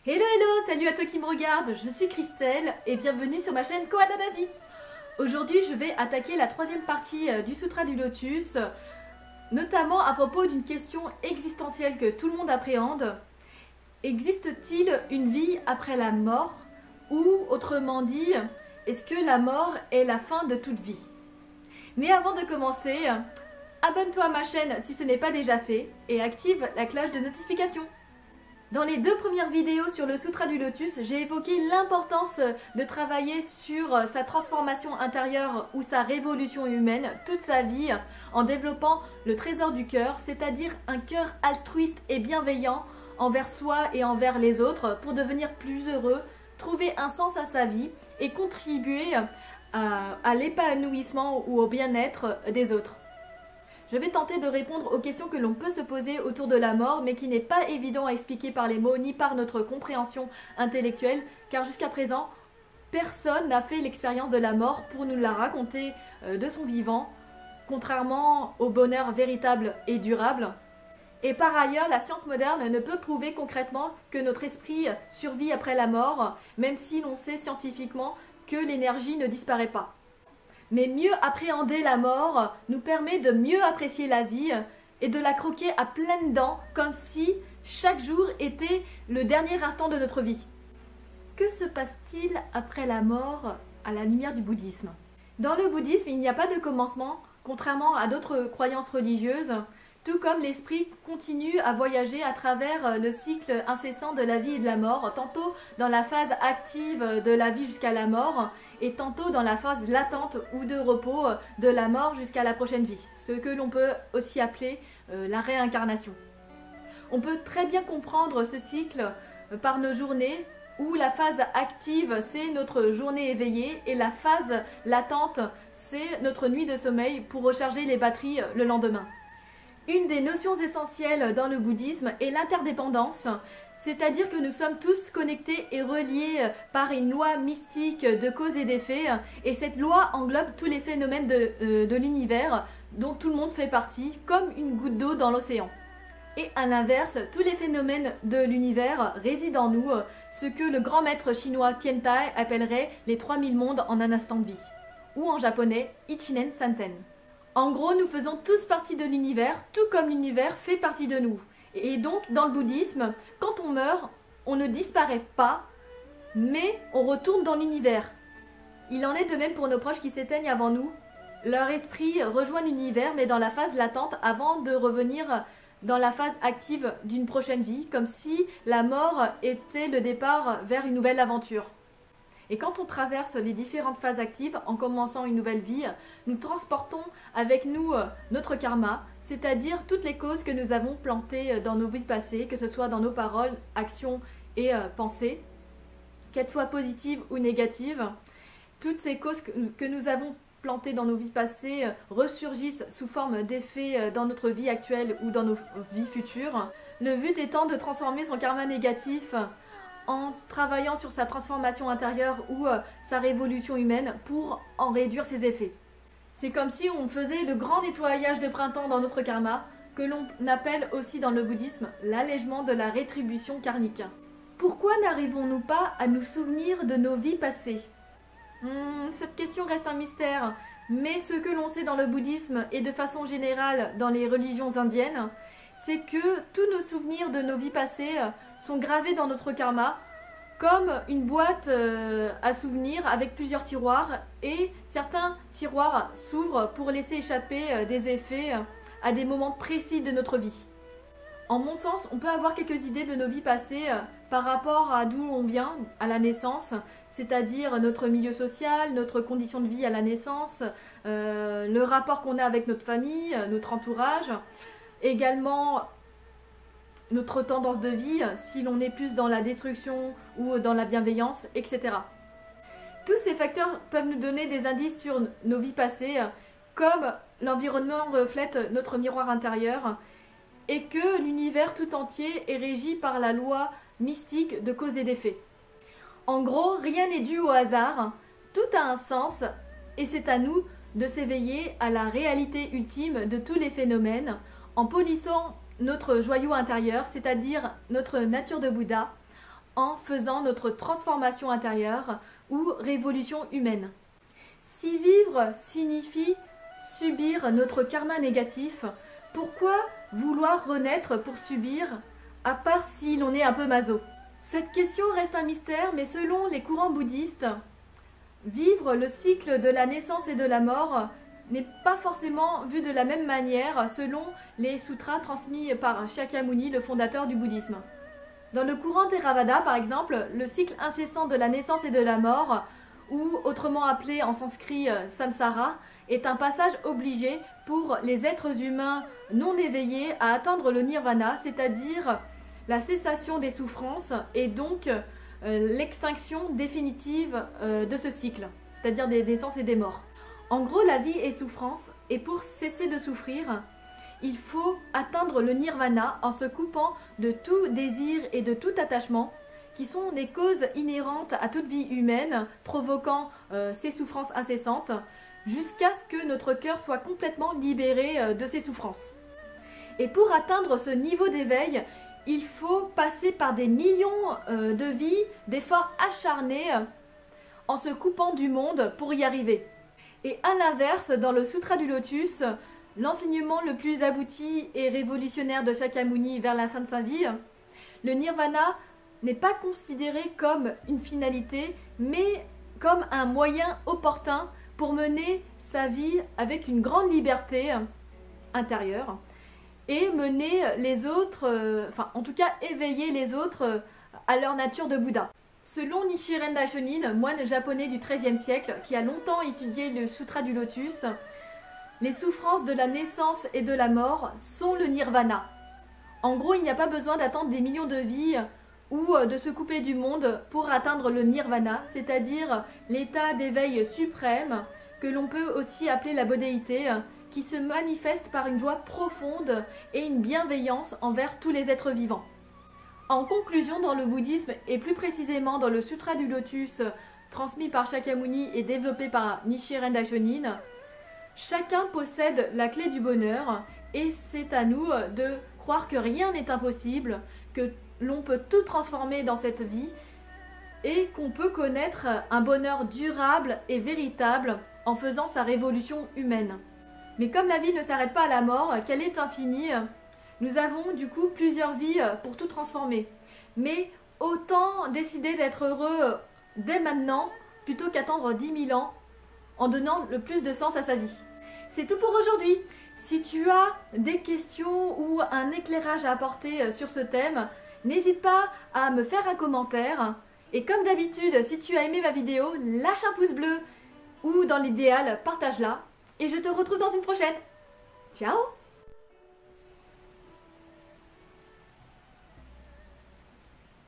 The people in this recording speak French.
Hello hello, salut à toi qui me regarde, je suis Christelle et bienvenue sur ma chaîne Koala d'Asie. Aujourd'hui je vais attaquer la troisième partie du Sutra du Lotus, notamment à propos d'une question existentielle que tout le monde appréhende. Existe-t-il une vie après la mort? Ou autrement dit, est-ce que la mort est la fin de toute vie? Mais avant de commencer, abonne-toi à ma chaîne si ce n'est pas déjà fait et active la cloche de notification. Dans les deux premières vidéos sur le Sutra du Lotus, j'ai évoqué l'importance de travailler sur sa transformation intérieure ou sa révolution humaine toute sa vie en développant le trésor du cœur, c'est-à-dire un cœur altruiste et bienveillant envers soi et envers les autres pour devenir plus heureux, trouver un sens à sa vie et contribuer à l'épanouissement ou au bien-être des autres. Je vais tenter de répondre aux questions que l'on peut se poser autour de la mort, mais qui n'est pas évident à expliquer par les mots ni par notre compréhension intellectuelle, car jusqu'à présent, personne n'a fait l'expérience de la mort pour nous la raconter de son vivant, contrairement au bonheur véritable et durable. Et par ailleurs, la science moderne ne peut prouver concrètement que notre esprit survit après la mort, même si l'on sait scientifiquement que l'énergie ne disparaît pas. Mais mieux appréhender la mort nous permet de mieux apprécier la vie et de la croquer à pleines dents comme si chaque jour était le dernier instant de notre vie. Que se passe-t-il après la mort à la lumière du bouddhisme? Dans le bouddhisme, il n'y a pas de commencement, contrairement à d'autres croyances religieuses, tout comme l'esprit continue à voyager à travers le cycle incessant de la vie et de la mort, tantôt dans la phase active de la vie jusqu'à la mort, et tantôt dans la phase latente ou de repos de la mort jusqu'à la prochaine vie, ce que l'on peut aussi appeler la réincarnation. On peut très bien comprendre ce cycle par nos journées, où la phase active c'est notre journée éveillée et la phase latente c'est notre nuit de sommeil pour recharger les batteries le lendemain. Une des notions essentielles dans le bouddhisme est l'interdépendance, c'est-à-dire que nous sommes tous connectés et reliés par une loi mystique de cause et d'effet, et cette loi englobe tous les phénomènes de l'univers dont tout le monde fait partie, comme une goutte d'eau dans l'océan. Et à l'inverse, tous les phénomènes de l'univers résident en nous, ce que le grand maître chinois Tiantai appellerait les 3000 mondes en un instant de vie, ou en japonais Ichinen Sansen. En gros, nous faisons tous partie de l'univers, tout comme l'univers fait partie de nous. Et donc, dans le bouddhisme, quand on meurt, on ne disparaît pas, mais on retourne dans l'univers. Il en est de même pour nos proches qui s'éteignent avant nous. Leur esprit rejoint l'univers, mais dans la phase latente, avant de revenir dans la phase active d'une prochaine vie, comme si la mort était le départ vers une nouvelle aventure. Et quand on traverse les différentes phases actives en commençant une nouvelle vie, nous transportons avec nous notre karma, c'est-à-dire toutes les causes que nous avons plantées dans nos vies passées, que ce soit dans nos paroles, actions et pensées, qu'elles soient positives ou négatives. Toutes ces causes que nous avons plantées dans nos vies passées ressurgissent sous forme d'effets dans notre vie actuelle ou dans nos vies futures. Le but étant de transformer son karma négatif en travaillant sur sa transformation intérieure ou sa révolution humaine pour en réduire ses effets. C'est comme si on faisait le grand nettoyage de printemps dans notre karma, que l'on appelle aussi dans le bouddhisme l'allègement de la rétribution karmique. Pourquoi n'arrivons-nous pas à nous souvenir de nos vies passées? Cette question reste un mystère, mais ce que l'on sait dans le bouddhisme et de façon générale dans les religions indiennes, c'est que tous nos souvenirs de nos vies passées sont gravés dans notre karma comme une boîte à souvenirs avec plusieurs tiroirs, et certains tiroirs s'ouvrent pour laisser échapper des effets à des moments précis de notre vie. En mon sens, on peut avoir quelques idées de nos vies passées par rapport à d'où on vient à la naissance, c'est-à-dire notre milieu social, notre condition de vie à la naissance, le rapport qu'on a avec notre famille, notre entourage, également notre tendance de vie, si l'on est plus dans la destruction ou dans la bienveillance, etc. Tous ces facteurs peuvent nous donner des indices sur nos vies passées, comme l'environnement reflète notre miroir intérieur, et que l'univers tout entier est régi par la loi mystique de cause et d'effet. En gros, rien n'est dû au hasard, tout a un sens, et c'est à nous de s'éveiller à la réalité ultime de tous les phénomènes, en polissant notre joyau intérieur, c'est-à-dire notre nature de Bouddha, en faisant notre transformation intérieure ou révolution humaine. Si vivre signifie subir notre karma négatif, pourquoi vouloir renaître pour subir, à part si l'on est un peu maso? Cette question reste un mystère, mais selon les courants bouddhistes, vivre le cycle de la naissance et de la mort n'est pas forcément vu de la même manière selon les sutras transmis par Shakyamuni, le fondateur du bouddhisme. Dans le courant Theravada, par exemple, le cycle incessant de la naissance et de la mort, ou autrement appelé en sanskrit samsara, est un passage obligé pour les êtres humains non éveillés à atteindre le nirvana, c'est-à-dire la cessation des souffrances et donc l'extinction définitive de ce cycle, c'est-à-dire des naissances et des morts. En gros, la vie est souffrance et pour cesser de souffrir, il faut atteindre le nirvana en se coupant de tout désir et de tout attachement qui sont les causes inhérentes à toute vie humaine provoquant ces souffrances incessantes jusqu'à ce que notre cœur soit complètement libéré de ces souffrances. Et pour atteindre ce niveau d'éveil, il faut passer par des millions de vies, d'efforts acharnés en se coupant du monde pour y arriver. Et à l'inverse, dans le Sutra du Lotus, l'enseignement le plus abouti et révolutionnaire de Shakyamuni vers la fin de sa vie, le nirvana n'est pas considéré comme une finalité, mais comme un moyen opportun pour mener sa vie avec une grande liberté intérieure et mener les autres, en tout cas éveiller les autres à leur nature de Bouddha. Selon Nichiren Daishonin, moine japonais du XIIIe siècle qui a longtemps étudié le Sutra du Lotus, les souffrances de la naissance et de la mort sont le nirvana. En gros, il n'y a pas besoin d'attendre des millions de vies ou de se couper du monde pour atteindre le nirvana, c'est-à-dire l'état d'éveil suprême que l'on peut aussi appeler la bodhéité, qui se manifeste par une joie profonde et une bienveillance envers tous les êtres vivants. En conclusion, dans le bouddhisme et plus précisément dans le Sutra du Lotus transmis par Shakyamuni et développé par Nichiren Daishonin, chacun possède la clé du bonheur et c'est à nous de croire que rien n'est impossible, que l'on peut tout transformer dans cette vie et qu'on peut connaître un bonheur durable et véritable en faisant sa révolution humaine. Mais comme la vie ne s'arrête pas à la mort, qu'elle est infinie, nous avons du coup plusieurs vies pour tout transformer. Mais autant décider d'être heureux dès maintenant plutôt qu'attendre 10 000 ans en donnant le plus de sens à sa vie. C'est tout pour aujourd'hui. Si tu as des questions ou un éclairage à apporter sur ce thème, n'hésite pas à me faire un commentaire. Et comme d'habitude, si tu as aimé ma vidéo, lâche un pouce bleu ou dans l'idéal, partage-la. Et je te retrouve dans une prochaine. Ciao!